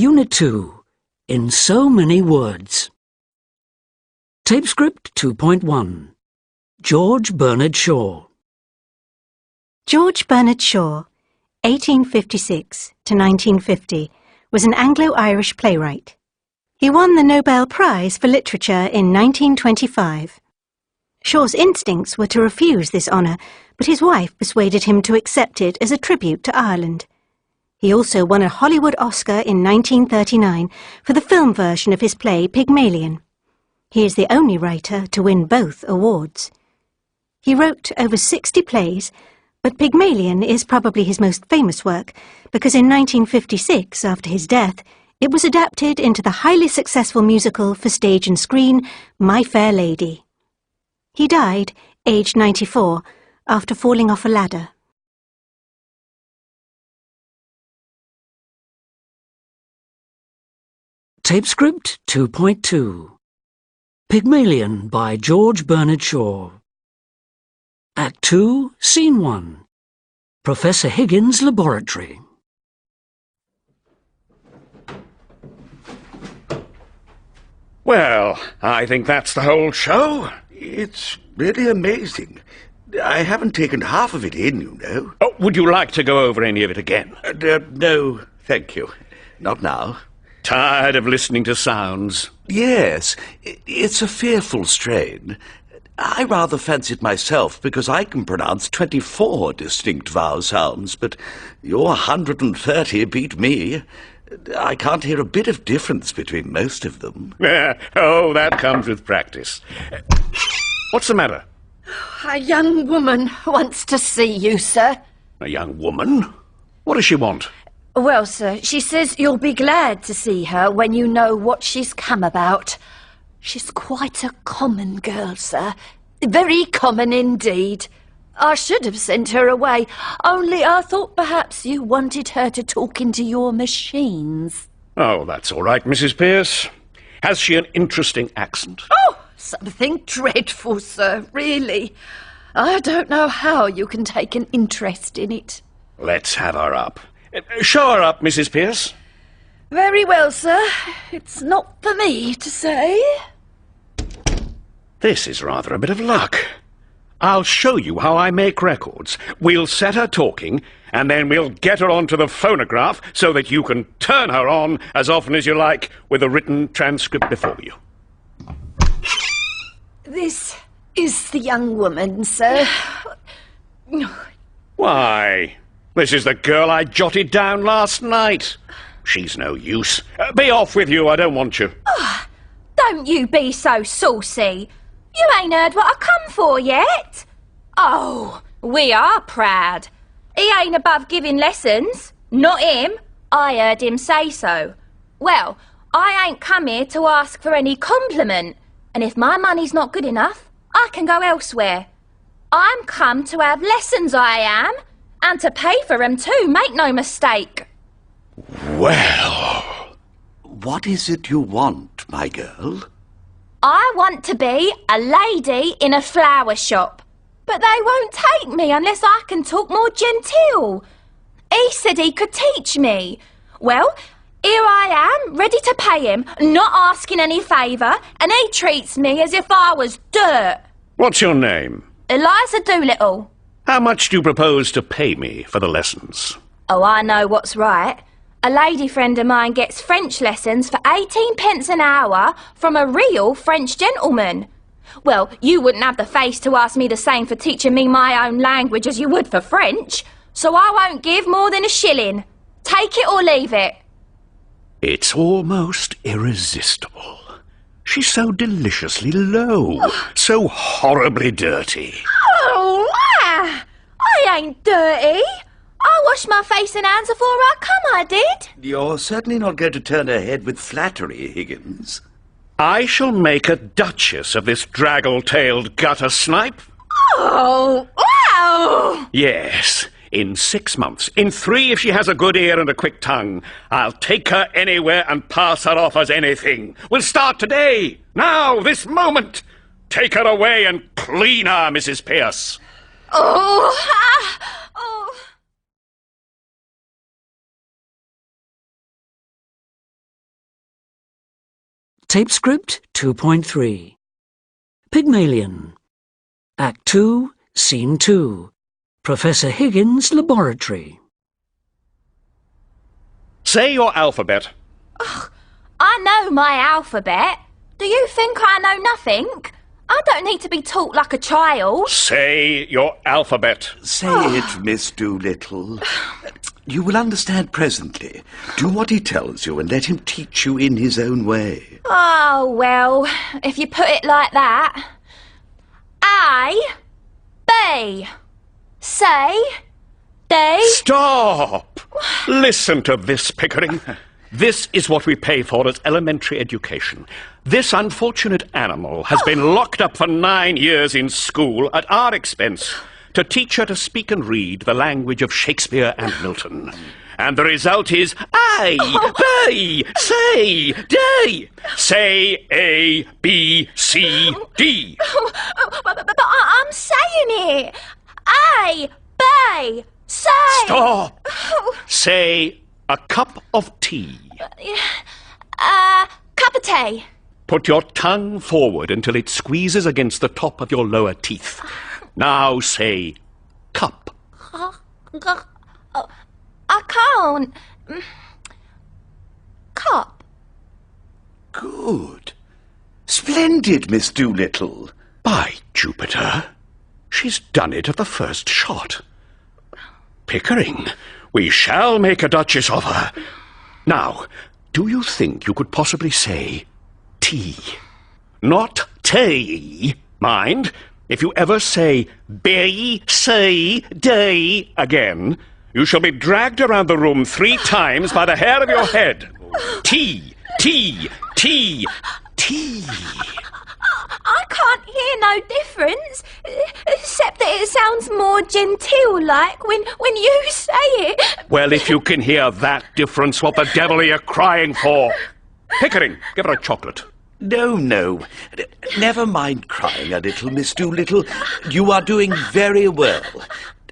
Unit 2. In so many words. Tape script 2.1. George Bernard Shaw. George Bernard Shaw, 1856 to 1950, was an Anglo-Irish playwright. He won the Nobel Prize for Literature in 1925. Shaw's instincts were to refuse this honour, but his wife persuaded him to accept it as a tribute to Ireland. He also won a Hollywood Oscar in 1939 for the film version of his play Pygmalion. He is the only writer to win both awards. He wrote over 60 plays, but Pygmalion is probably his most famous work because in 1956, after his death, it was adapted into the highly successful musical for stage and screen, My Fair Lady. He died, aged 94, after falling off a ladder. Tape script 2.2. Pygmalion by George Bernard Shaw. Act 2, Scene 1. Professor Higgins' laboratory. Well, I think that's the whole show. It's really amazing. I haven't taken half of it in, you know. Oh, would you like to go over any of it again? No, thank you. Not now. Tired of listening to sounds? Yes, it's a fearful strain. I rather fancy it myself because I can pronounce 24 distinct vowel sounds, but your 130 beat me. I can't hear a bit of difference between most of them. Oh, that comes with practice. What's the matter? A young woman wants to see you, sir. A young woman? What does she want? Well, sir, she says you'll be glad to see her when you know what she's come about. She's quite a common girl, sir. Very common indeed. I should have sent her away, only I thought perhaps you wanted her to talk into your machines. Oh, that's all right, Mrs. Pierce. Has she an interesting accent? Oh, something dreadful, sir, really. I don't know how you can take an interest in it. Let's have her up. Show her up, Mrs. Pierce. Very well, sir. It's not for me to say. This is rather a bit of luck. I'll show you how I make records. We'll set her talking, and then we'll get her onto the phonograph so that you can turn her on as often as you like with a written transcript before you. This is the young woman, sir. Why, this is the girl I jotted down last night. She's no use. Be off with you, I don't want you. Oh, don't you be so saucy. You ain't heard what I come for yet. Oh, we are proud. He ain't above giving lessons. Not him. I heard him say so. Well, I ain't come here to ask for any compliment, and if my money's not good enough, I can go elsewhere. I'm come to have lessons, I am, and to pay for 'em too, make no mistake. Well, what is it you want, my girl? I want to be a lady in a flower shop, but they won't take me unless I can talk more genteel. He said he could teach me. Well, here I am, ready to pay him, not asking any favour, and he treats me as if I was dirt. What's your name? Eliza Doolittle. How much do you propose to pay me for the lessons? Oh, I know what's right. A lady friend of mine gets French lessons for 18 pence an hour from a real French gentleman. Well, you wouldn't have the face to ask me the same for teaching me my own language as you would for French, so I won't give more than a shilling. Take it or leave it. It's almost irresistible. She's so deliciously low, so horribly dirty. Oh, I ain't dirty. I washed my face and hands before I come, I did. You're certainly not going to turn her head with flattery, Higgins. I shall make a duchess of this draggle-tailed gutter snipe. Oh, wow! Yes, in 6 months. In 3 if she has a good ear and a quick tongue. I'll take her anywhere and pass her off as anything. We'll start today, now, this moment. Take her away and clean her, Mrs. Pierce. Oh, Tape script 2.3. Pygmalion. Act 2, Scene 2. Professor Higgins' laboratory. Say your alphabet. I know my alphabet. Do you think I know nothing? I don't need to be taught like a child. Say your alphabet. Say it, Miss Doolittle. You will understand presently. Do what he tells you and let him teach you in his own way. Oh, well, if you put it like that. A, B, C, D. Stop! Listen to this, Pickering. This is what we pay for as elementary education. This unfortunate animal has been locked up for 9 years in school at our expense to teach her to speak and read the language of Shakespeare and Milton. And the result is A, B, C, D. Say A, B, C, D. But I'm saying it. A, B, C. Stop! Say a cup of tea. Cup of tea. Put your tongue forward until it squeezes against the top of your lower teeth. Now say cup. I can't. Cup. Good. Splendid, Miss Doolittle. By Jupiter, she's done it at the first shot. Pickering, we shall make a duchess of her. Now, do you think you could possibly say tea? Not tea, mind. If you ever say B, C, D again, you shall be dragged around the room 3 times by the hair of your head. Tea, tea, tea, tea. I can't hear no difference, except that it sounds more genteel-like when you say it. Well, if you can hear that difference, what the devil are you crying for? Pickering, give her a chocolate. No. Never mind crying a little, Miss Doolittle. You are doing very well.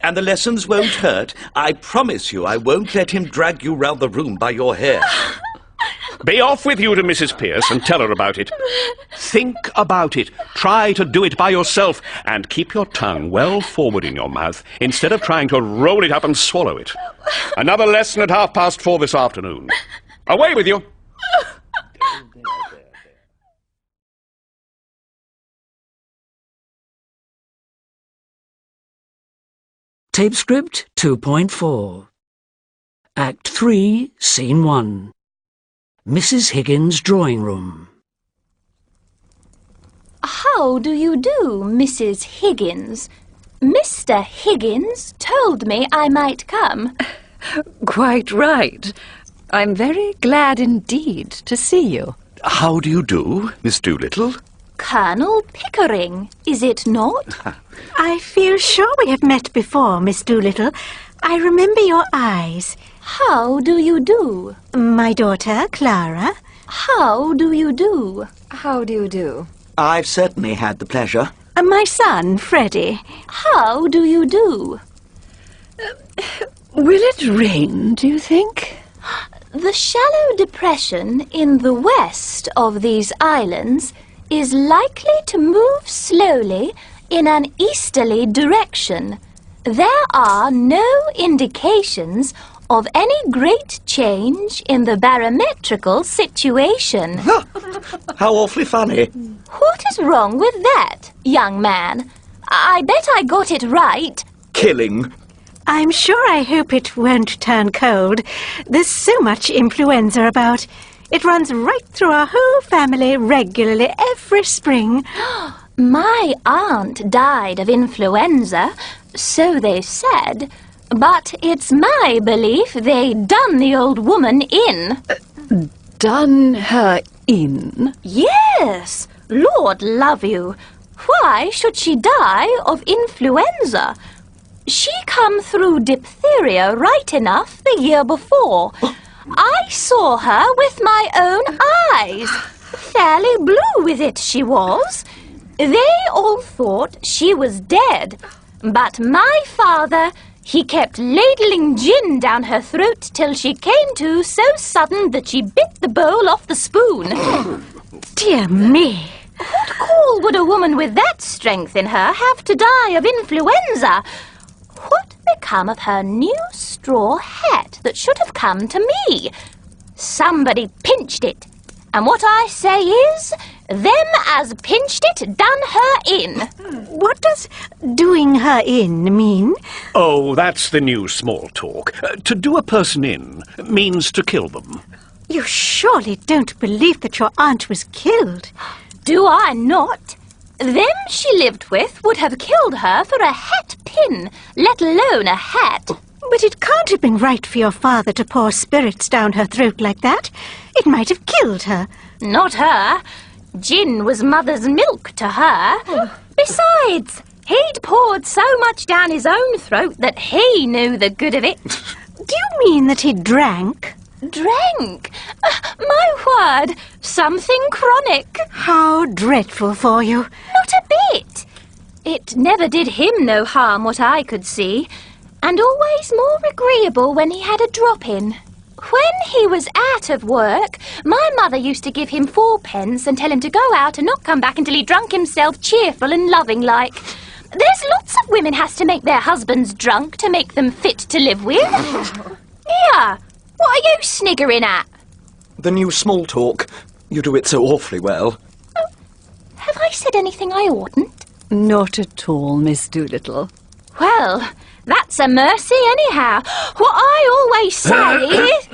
And the lessons won't hurt. I promise you I won't let him drag you round the room by your hair. Be off with you to Mrs. Pierce and tell her about it. Think about it. Try to do it by yourself. And keep your tongue well forward in your mouth instead of trying to roll it up and swallow it. Another lesson at 4:30 this afternoon. Away with you. Tape script 2.4. Act 3, Scene 1. Mrs. Higgins' drawing room. How do you do, Mrs. Higgins? Mr. Higgins told me I might come. Quite right. I'm very glad indeed to see you. How do you do, Miss Doolittle? Colonel Pickering, is it not? I feel sure we have met before, Miss Doolittle. I remember your eyes. How do you do? My daughter, Clara. How do you do? How do you do? I've certainly had the pleasure. My son, Freddie. How do you do? Will it rain, do you think? The shallow depression in the west of these islands is likely to move slowly in an easterly direction. There are no indications of any great change in the barometrical situation. How awfully funny. What is wrong with that, young man? I bet I got it right. Killing. I'm sure I hope it won't turn cold. There's so much influenza about. It runs right through our whole family regularly every spring. My aunt died of influenza, so they said. But it's my belief they done the old woman in. Done her in? Yes, Lord love you. Why should she die of influenza? She come through diphtheria right enough the year before. I saw her with my own eyes. Fairly blue with it she was. They all thought she was dead. But my father, he kept ladling gin down her throat till she came to so sudden that she bit the bowl off the spoon. Dear me. What call would a woman with that strength in her have to die of influenza? What become of her new straw hat that should have come to me? Somebody pinched it. And what I say is, them as pinched it done her in. What does doing her in mean? Oh, that's the new small talk. To do a person in means to kill them. You surely don't believe that your aunt was killed. Do I not? Them she lived with would have killed her for a hat pin, let alone a hat. But it can't have been right for your father to pour spirits down her throat like that. It might have killed her. Not her. Gin was mother's milk to her. Besides, he'd poured so much down his own throat that he knew the good of it. Do you mean that he drank? Drank? My word, something chronic. How dreadful for you. Not a bit. It never did him no harm, what I could see, and always more agreeable when he had a drop-in. When he was out of work, my mother used to give him 4p and tell him to go out and not come back until he drunk himself cheerful and loving-like. There's lots of women has to make their husbands drunk to make them fit to live with. Here, what are you sniggering at? The new small talk. You do it so awfully well. Have I said anything I oughtn't? Not at all, Miss Doolittle. Well, that's a mercy anyhow. What I always say is...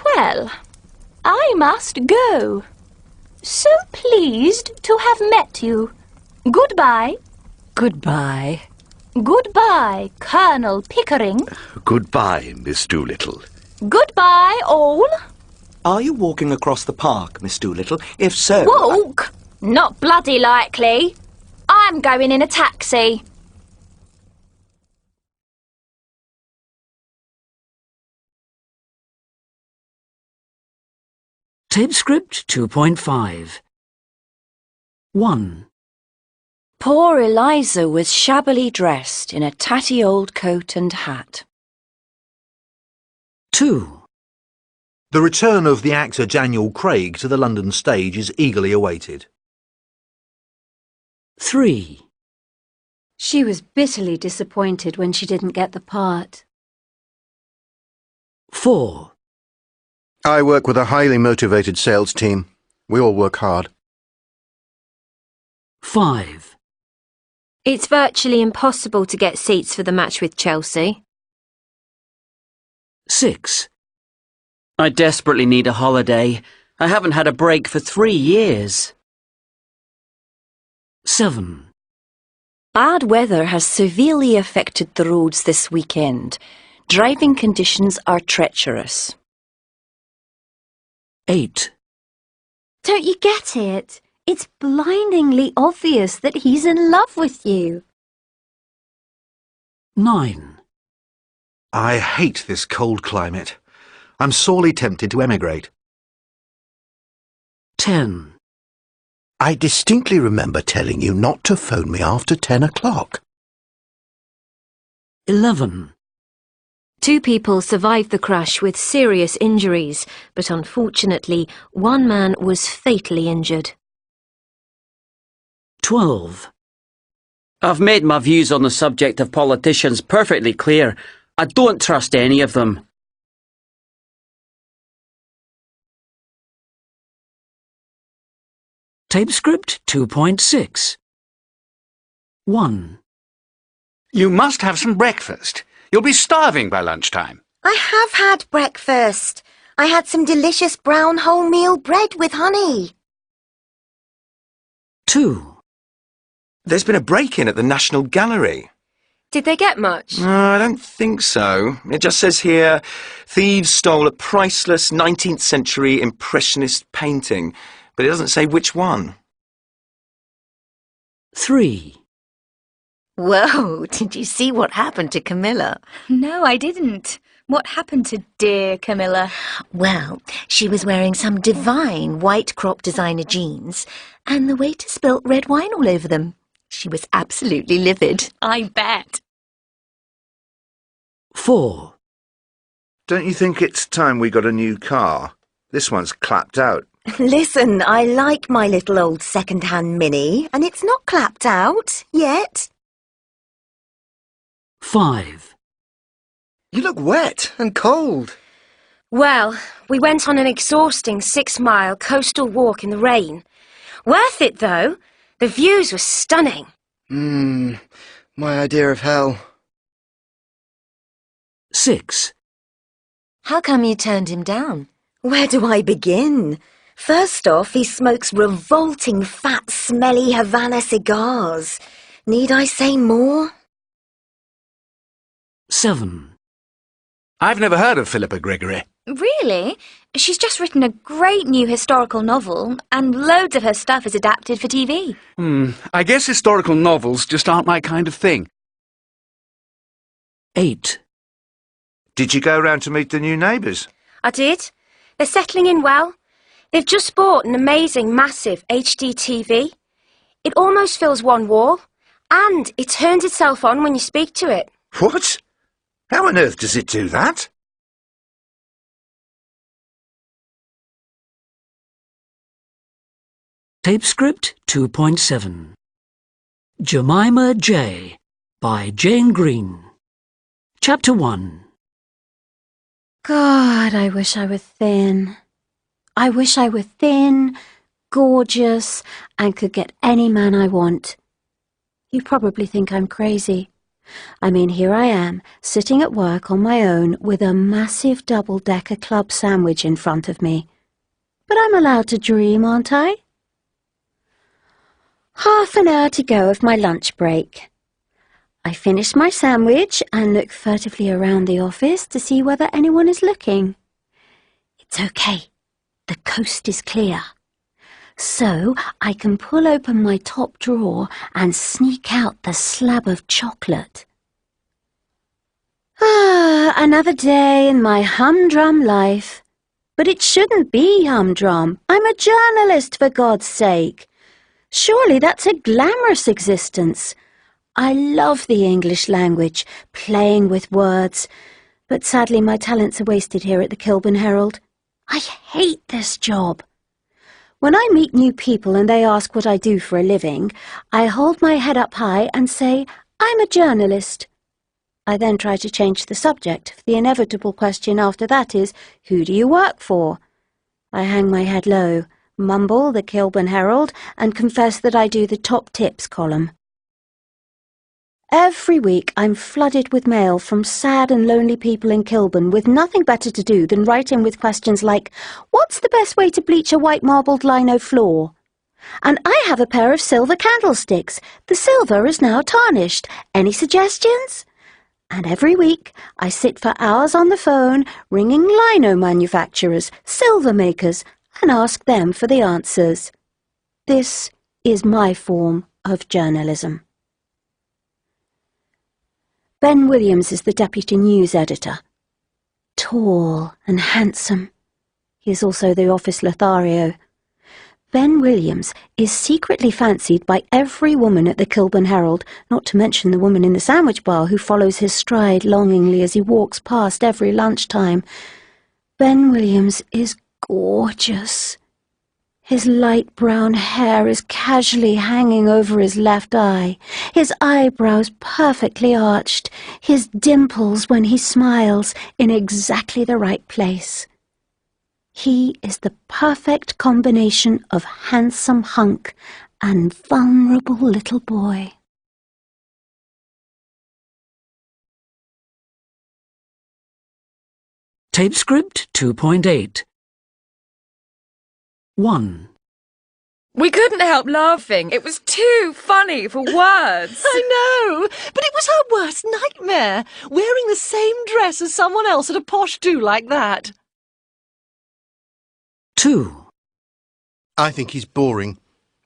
Well, I must go. So pleased to have met you. Goodbye. Goodbye. Goodbye, Colonel Pickering. Goodbye, Miss Doolittle. Goodbye, all. Are you walking across the park, Miss Doolittle? If so... Walk? Not bloody likely. I'm going in a taxi. Tape script 2.5. 1. Poor Eliza was shabbily dressed in a tatty old coat and hat. 2. The return of the actor Daniel Craig to the London stage is eagerly awaited. 3. She was bitterly disappointed when she didn't get the part. 4. I work with a highly motivated sales team. We all work hard. 5. It's virtually impossible to get seats for the match with Chelsea. 6. I desperately need a holiday. I haven't had a break for 3 years. 7. Bad weather has severely affected the roads this weekend. Driving conditions are treacherous. 8. Don't you get it? It's blindingly obvious that he's in love with you. 9. I hate this cold climate. I'm sorely tempted to emigrate. 10. I distinctly remember telling you not to phone me after 10 o'clock. 11. 2 people survived the crash with serious injuries, but unfortunately, one man was fatally injured. 12. I've made my views on the subject of politicians perfectly clear. I don't trust any of them. Tape script 2.6. 1. You must have some breakfast. You'll be starving by lunchtime. I have had breakfast. I had some delicious brown wholemeal bread with honey. 2. There's been a break-in at the National Gallery. Did they get much? I don't think so. It just says here, thieves stole a priceless 19th century impressionist painting, but it doesn't say which one. 3. Whoa, did you see what happened to Camilla? No, I didn't. What happened to dear Camilla? Well, she was wearing some divine white crop designer jeans, and the waiter spilt red wine all over them. She was absolutely livid. I bet. 4. Don't you think it's time we got a new car? This one's clapped out. Listen, I like my little old second-hand Mini, and it's not clapped out yet. 5. You look wet and cold. Well, we went on an exhausting 6-mile coastal walk in the rain. Worth it, though. The views were stunning. My idea of hell. 6. How come you turned him down? Where do I begin? First off, he smokes revolting, fat, smelly Havana cigars. Need I say more? 7. I've never heard of Philippa Gregory. Really? She's just written a great new historical novel, and loads of her stuff is adapted for TV. I guess historical novels just aren't my kind of thing. 8. Did you go round to meet the new neighbours? I did. They're settling in well. They've just bought an amazing, massive HD TV. It almost fills one wall, and it turns itself on when you speak to it. What? How on earth does it do that? Tape script 2.7. Jemima J. by Jane Green. Chapter 1. God, I wish I were thin. I wish I were thin, gorgeous, and could get any man I want. You probably think I'm crazy. I mean, here I am, sitting at work on my own with a massive double-decker club sandwich in front of me. But I'm allowed to dream, aren't I? Half an hour to go of my lunch break. I finish my sandwich and look furtively around the office to see whether anyone is looking. It's okay. The coast is clear. So I can pull open my top drawer and sneak out the slab of chocolate. Another day in my humdrum life. But it shouldn't be humdrum. I'm a journalist, for God's sake. Surely that's a glamorous existence. I love the English language, playing with words. But sadly my talents are wasted here at the Kilburn Herald. I hate this job. When I meet new people and they ask what I do for a living, I hold my head up high and say, I'm a journalist. I then try to change the subject. The inevitable question after that is, who do you work for? I hang my head low, mumble the Kilburn Herald, and confess that I do the top tips column. Every week I'm flooded with mail from sad and lonely people in Kilburn with nothing better to do than write in with questions like, what's the best way to bleach a white marbled lino floor? And I have a pair of silver candlesticks. The silver is now tarnished. Any suggestions? And every week I sit for hours on the phone ringing lino manufacturers, silver makers, and ask them for the answers. This is my form of journalism. Ben Williams is the deputy news editor. Tall and handsome. He is also the office Lothario. Ben Williams is secretly fancied by every woman at the Kilburn Herald, not to mention the woman in the sandwich bar who follows his stride longingly as he walks past every lunchtime. Ben Williams is gorgeous. His light brown hair is casually hanging over his left eye, his eyebrows perfectly arched, his dimples when he smiles in exactly the right place. He is the perfect combination of handsome hunk and vulnerable little boy. Tape script 2.8. 1. We couldn't help laughing. It was too funny for words. I know, but it was her worst nightmare, wearing the same dress as someone else at a posh do like that. 2. I think he's boring.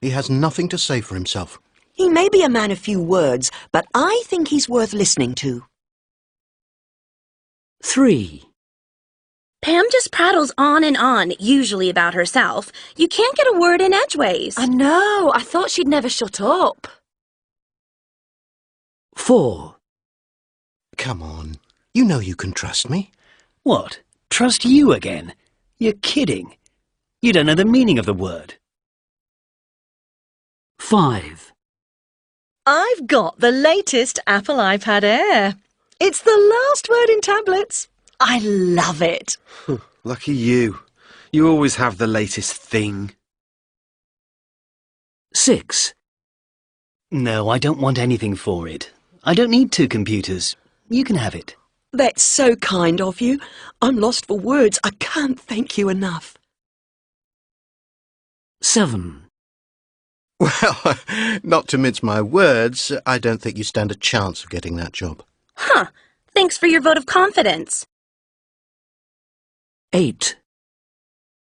He has nothing to say for himself. He may be a man of few words, but I think he's worth listening to. 3. Pam just prattles on, usually about herself. You can't get a word in edgeways. I know. I thought she'd never shut up. 4. Come on. You know you can trust me. What? Trust you again? You're kidding. You don't know the meaning of the word. 5. I've got the latest Apple iPad Air. It's the last word in tablets. I love it. Lucky you. You always have the latest thing. 6. No, I don't want anything for it. I don't need 2 computers. You can have it. That's so kind of you. I'm lost for words. I can't thank you enough. 7. Well, not to mince my words, I don't think you stand a chance of getting that job. Huh. Thanks for your vote of confidence. 8.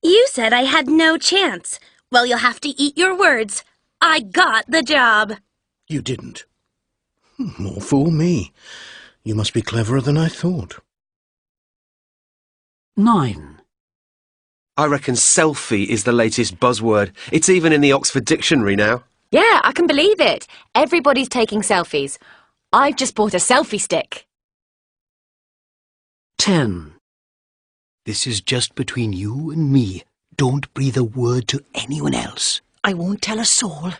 You said I had no chance. Well, you'll have to eat your words. I got the job. You didn't. More fool me. You must be cleverer than I thought. 9. I reckon selfie is the latest buzzword. It's even in the Oxford Dictionary now. Yeah, I can believe it. Everybody's taking selfies. I've just bought a selfie stick. 10. This is just between you and me. Don't breathe a word to anyone else. I won't tell a soul.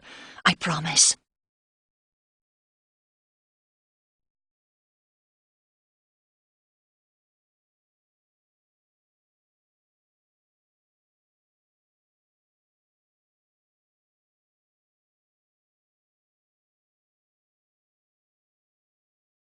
I promise.